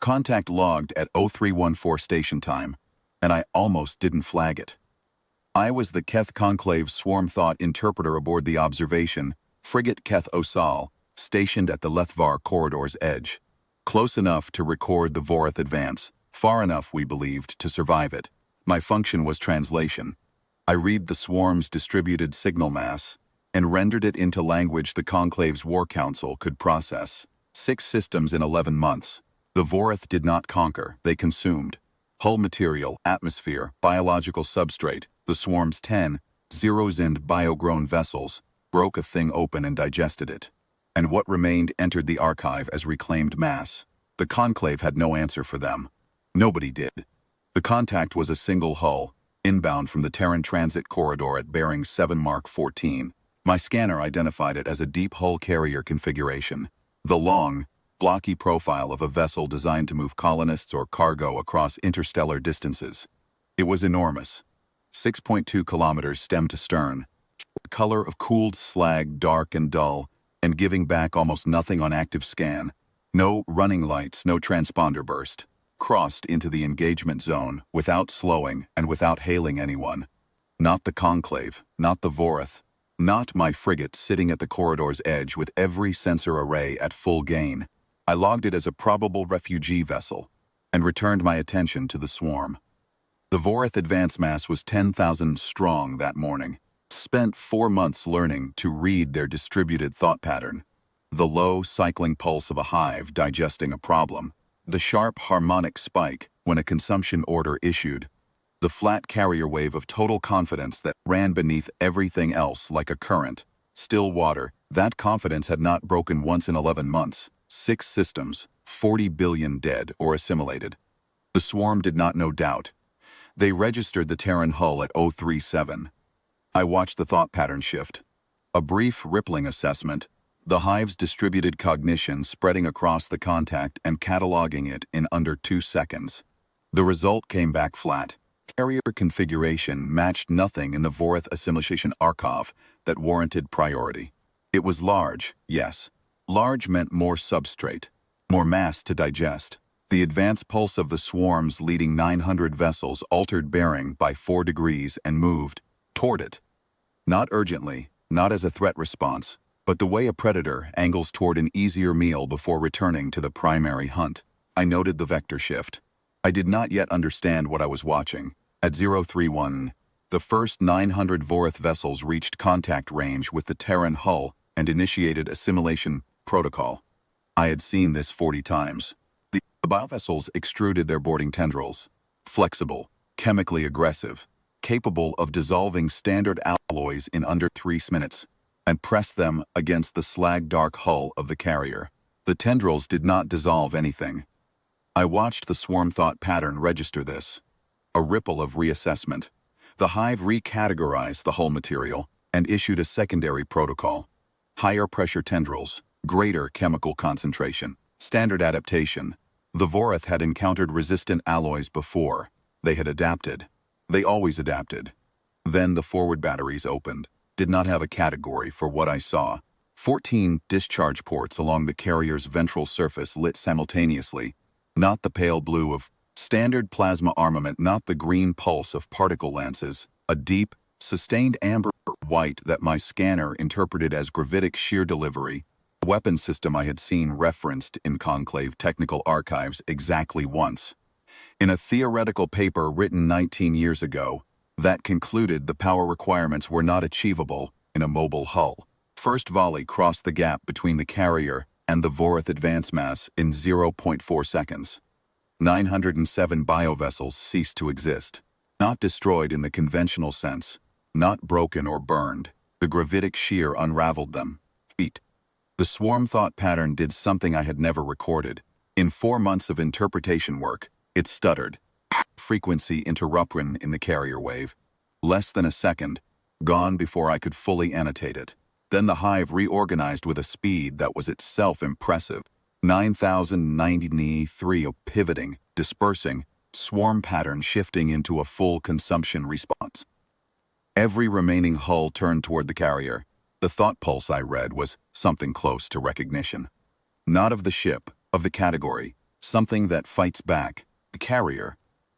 Contact logged at 0314 station time, and I almost didn't flag it. I was the Keth Conclave's swarm thought interpreter aboard the observation frigate Keth Osal, stationed at the Lethvar corridor's edge. Close enough to record the Vorreth advance, far enough, we believed, to survive it. My function was translation. I read the swarm's distributed signal mass and rendered it into language the Conclave's War Council could process. 6 systems in 11 months. The Vorreth did not conquer, they consumed. Hull material, atmosphere, biological substrate, the swarm's 10 zero-zinned bio-grown vessels, broke a thing open and digested it. And what remained entered the archive as reclaimed mass. The Conclave had no answer for them. Nobody did. The contact was a single hull, inbound from the Terran transit corridor at bearing 7 Mark 14. My scanner identified it as a deep hull carrier configuration. The long, blocky profile of a vessel designed to move colonists or cargo across interstellar distances. It was enormous. 6.2 kilometers stem to stern. The color of cooled slag, dark and dull, and giving back almost nothing on active scan. No running lights, no transponder burst. Crossed into the engagement zone without slowing and without hailing anyone. Not the Conclave, not the Vorreth, not my frigate sitting at the corridor's edge with every sensor array at full gain. I logged it as a probable refugee vessel and returned my attention to the swarm. The Vorreth advance mass was 10,000 strong that morning. Spent 4 months learning to read their distributed thought pattern. The low, cycling pulse of a hive digesting a problem. The sharp, harmonic spike when a consumption order issued. The flat carrier wave of total confidence that ran beneath everything else like a current. Still water. That confidence had not broken once in 11 months. 6 systems, 40 billion dead or assimilated. The swarm did not know doubt. They registered the Terran hull at 037. I watched the thought pattern shift. A brief, rippling assessment, the hive's distributed cognition spreading across the contact and cataloging it in under 2 seconds. The result came back flat. Carrier configuration matched nothing in the Vorreth assimilation archive that warranted priority. It was large, yes. Large meant more substrate, more mass to digest. The advance pulse of the swarm's leading 900 vessels altered bearing by 4 degrees and moved toward it. Not urgently, not as a threat response, but the way a predator angles toward an easier meal before returning to the primary hunt. I noted the vector shift. I did not yet understand what I was watching. At 031, the first 900 Vorreth vessels reached contact range with the Terran hull and initiated assimilation protocol. I had seen this 40 times. The biovessels extruded their boarding tendrils. Flexible, chemically aggressive, capable of dissolving standard alloys in under 3 minutes, and pressed them against the slag-dark hull of the carrier. The tendrils did not dissolve anything. I watched the swarm thought pattern register this. A ripple of reassessment. The hive recategorized the hull material and issued a secondary protocol. Higher pressure tendrils, greater chemical concentration, standard adaptation. The Vorreth had encountered resistant alloys before. They had adapted. They always adapted. Then the forward batteries opened. Did not have a category for what I saw. 14 discharge ports along the carrier's ventral surface lit simultaneously. Not the pale blue of standard plasma armament, not the green pulse of particle lances. A deep, sustained amber white that my scanner interpreted as gravitic shear delivery. A weapon system I had seen referenced in Conclave technical archives exactly once. In a theoretical paper written 19 years ago, that concluded the power requirements were not achievable in a mobile hull. First volley crossed the gap between the carrier and the Vorreth advance mass in 0.4 seconds. 907 biovessels ceased to exist. Not destroyed in the conventional sense, not broken or burned. The gravitic shear unraveled them. Heat. The swarm thought pattern did something I had never recorded. In 4 months of interpretation work, it stuttered. Frequency interruption in the carrier wave. Less than a second, gone before I could fully annotate it. Then the hive reorganized with a speed that was itself impressive. 9,093 pivoting, dispersing, swarm pattern shifting into a full consumption response. Every remaining hull turned toward the carrier. The thought pulse I read was something close to recognition. Not of the ship, of the category. Something that fights back. A carrier.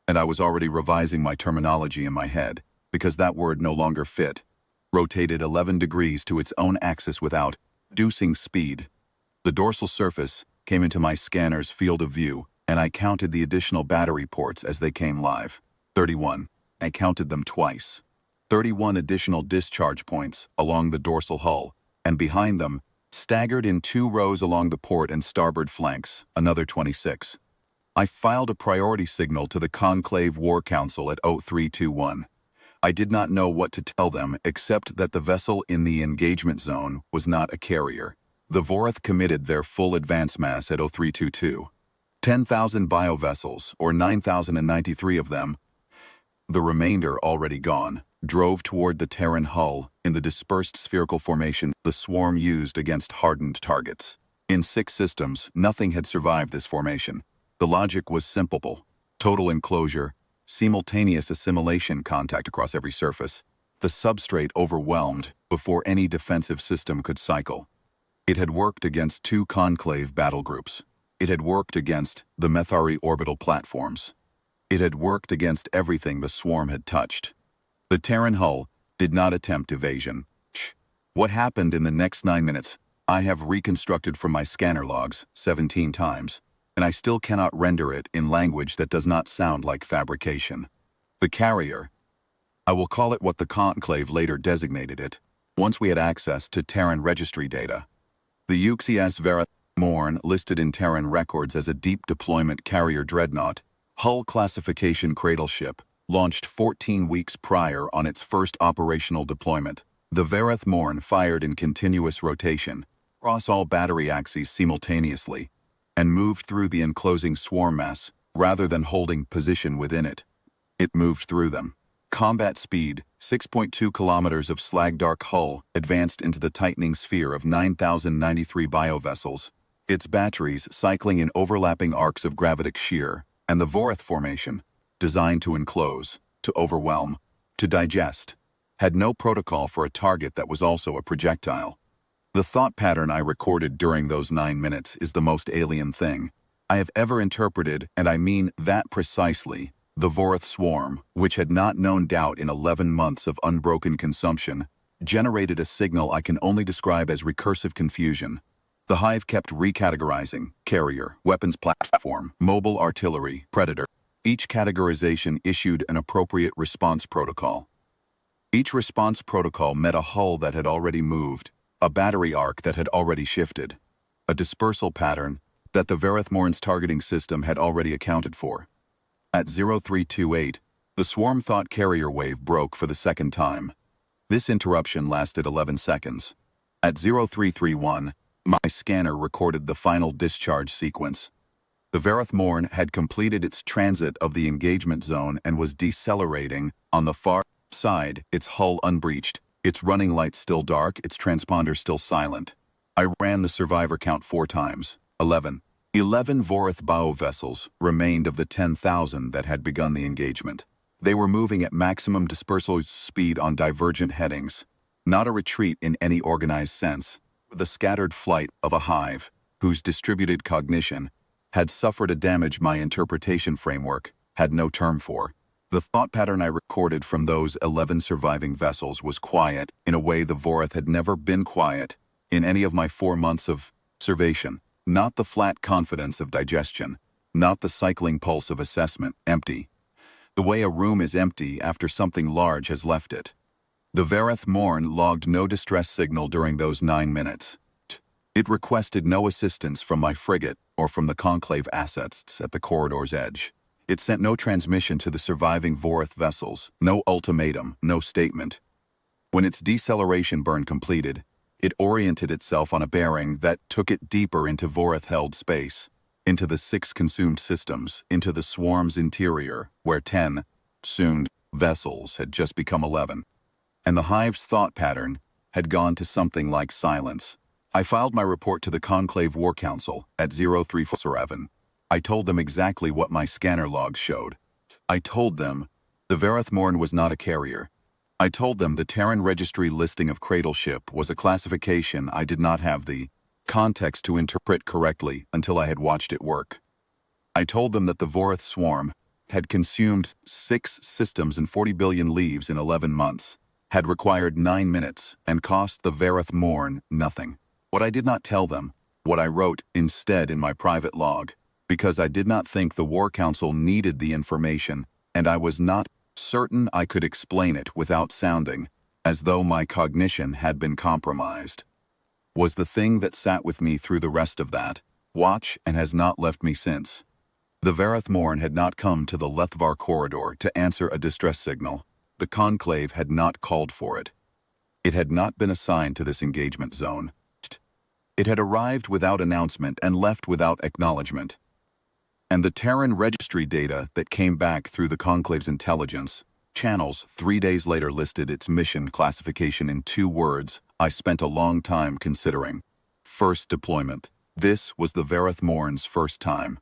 And I was already revising my terminology in my head, because that word no longer fit. Rotated 11 degrees to its own axis without reducing speed. The dorsal surface came into my scanner's field of view, and I counted the additional battery ports as they came live. 31. I counted them twice. 31 additional discharge points along the dorsal hull, and behind them, staggered in 2 rows along the port and starboard flanks, another 26. I filed a priority signal to the Conclave War Council at 0321. I did not know what to tell them except that the vessel in the engagement zone was not a carrier. The Vorreth committed their full advance mass at 0322. 10,000 biovessels, or 9,093 of them, the remainder already gone, drove toward the Terran hull in the dispersed spherical formation the swarm used against hardened targets. In 6 systems, nothing had survived this formation. The logic was simple. Total enclosure, simultaneous assimilation contact across every surface. The substrate overwhelmed before any defensive system could cycle. It had worked against 2 conclave battle groups. It had worked against the Methari orbital platforms. It had worked against everything the swarm had touched. The Terran hull did not attempt evasion. What happened in the next 9 minutes, I have reconstructed from my scanner logs 17 times, and I still cannot render it in language that does not sound like fabrication. The carrier, I will call it what the Conclave later designated it, once we had access to Terran registry data. The UXIS Vorreth Swarm listed in Terran records as a deep deployment carrier dreadnought, hull classification Cradle-Ship, launched 14 weeks prior on its first operational deployment. The Vorreth Swarm fired in continuous rotation, across all battery axes simultaneously, and moved through the enclosing swarm mass, rather than holding position within it. It moved through them. Combat speed, 6.2 kilometers of slag-dark hull, advanced into the tightening sphere of 9,093 biovessels, its batteries cycling in overlapping arcs of gravitic shear, and the Vorreth formation, designed to enclose, to overwhelm, to digest, had no protocol for a target that was also a projectile. The thought pattern I recorded during those 9 minutes is the most alien thing I have ever interpreted, and I mean that precisely. The Vorreth Swarm, which had not known doubt in 11 months of unbroken consumption, generated a signal I can only describe as recursive confusion. The hive kept recategorizing: carrier, weapons platform, mobile artillery, predator. Each categorization issued an appropriate response protocol. Each response protocol met a hull that had already moved, a battery arc that had already shifted, a dispersal pattern that the Vorreth Swarm's targeting system had already accounted for. At 0328, the swarm thought carrier wave broke for the second time. This interruption lasted 11 seconds. At 0331, my scanner recorded the final discharge sequence. The Vorreth Swarm had completed its transit of the engagement zone and was decelerating on the far side, its hull unbreached, its running lights still dark, its transponder still silent. I ran the survivor count 4 times. 11. 11 Vorreth bio vessels remained of the 10,000 that had begun the engagement. They were moving at maximum dispersal speed on divergent headings, not a retreat in any organized sense, the scattered flight of a hive, whose distributed cognition had suffered a damage my interpretation framework had no term for. The thought pattern I recorded from those 11 surviving vessels was quiet in a way the Vorreth had never been quiet in any of my 4 months of observation. Not the flat confidence of digestion, not the cycling pulse of assessment, empty. The way a room is empty after something large has left it. The Vorreth Swarm logged no distress signal during those 9 minutes. It requested no assistance from my frigate or from the Conclave assets at the corridor's edge. It sent no transmission to the surviving Vorreth vessels, no ultimatum, no statement. When its deceleration burn completed, it oriented itself on a bearing that took it deeper into Vorreth-held space, into the 6 consumed systems, into the swarm's interior, where 10, soon, vessels had just become 11. And the hive's thought pattern had gone to something like silence. I filed my report to the Conclave War Council at 0347. I told them exactly what my scanner logs showed. I told them the Vorreth Swarm was not a carrier. I told them the Terran registry listing of Cradle-Ship was a classification I did not have the context to interpret correctly until I had watched it work. I told them that the Vorreth Swarm had consumed 6 systems and 40 billion leaves in 11 months, had required 9 minutes, and cost the Vorreth Morn nothing. What I did not tell them, what I wrote instead in my private log, because I did not think the War Council needed the information, and I was not certain I could explain it without sounding as though my cognition had been compromised, was the thing that sat with me through the rest of that watch and has not left me since. The Vorreth Morn had not come to the Lethvar corridor to answer a distress signal. The Conclave had not called for it. It had not been assigned to this engagement zone. It had arrived without announcement and left without acknowledgement. And the Terran registry data that came back through the Conclave's intelligence channels 3 days later listed its mission classification in 2 words I spent a long time considering. First deployment. This was the Vorreth Morn's first time.